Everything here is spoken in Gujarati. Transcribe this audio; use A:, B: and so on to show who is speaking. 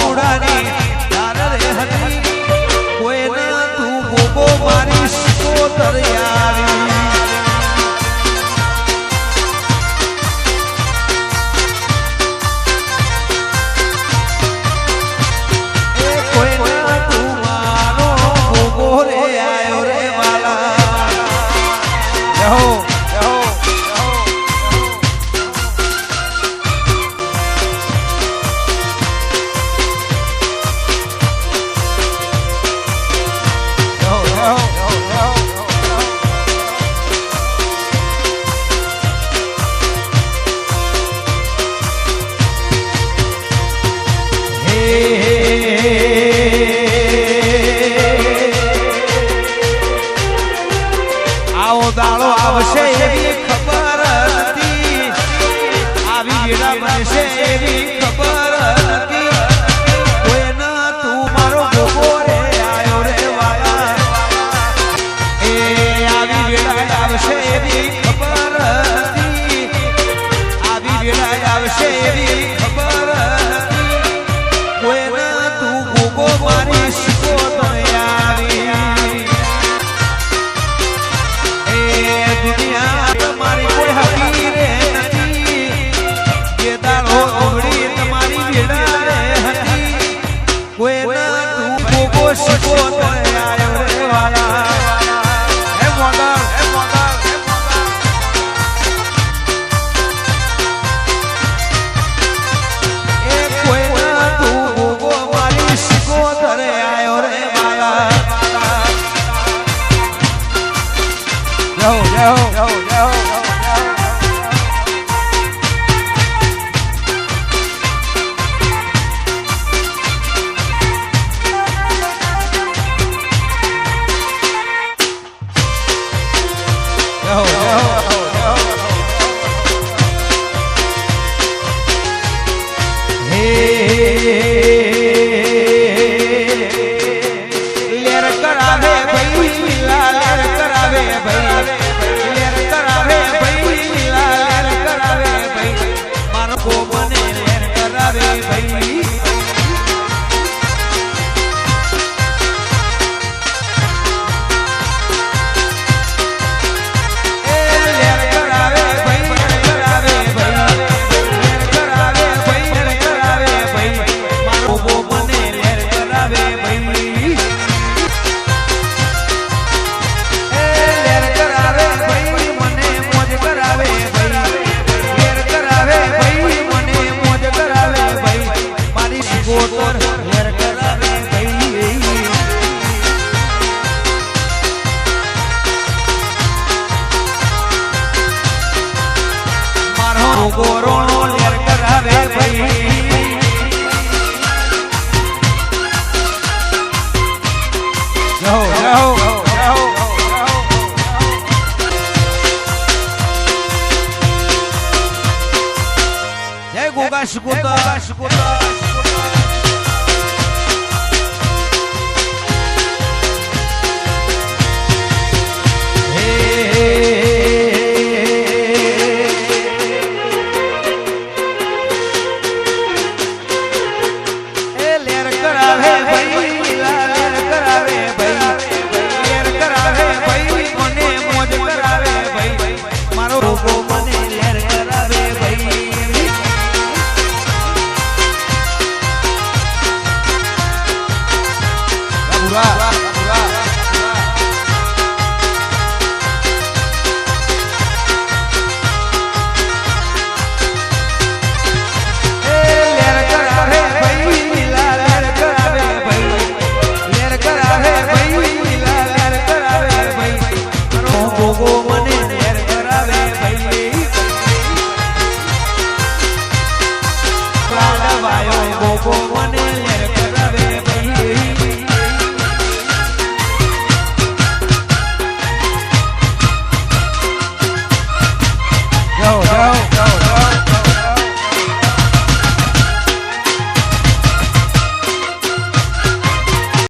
A: બહુડાની તારે હતી કોઈને તું ગોગો મારી સિકોતર આવી દાડો આવશે એવી ખબર નથી આવી વેળા બનશે એવી ખબર નથી કોઈને તું મારો ગોગો રે આયો રે વાલા એ આવી વેળા આવશે એવી ખબર નથી આવી વેળા આવશે એવી ખબર નથી કોઈને તું ગોગો મારી સિકોતર આવી દુનિયા તમારી કોઈ હકી રે નથી જે દાડો ઓગળી તમારી વેડા રે હતી કોઈ તું ગોગો સિકોતર આયો રે વાલા હે મોગલ એ કોઈ તું ગોગો મારી સિકોતર આયો રે વાલા Yo, yo, yo, yo, yo, yo. લેર કરાવે ભાઈ લીલા લેર કરાવે ભાઈ લેર કરાવે ભાઈ લીલા લેર કરાવે ભાઈ મારો ગોમને લેર કરાવે ભાઈ ગોરોણો લેર કરાવે ભાઈ જાઓ જાઓ જાઓ જય ગોગા સિકોતર Wow.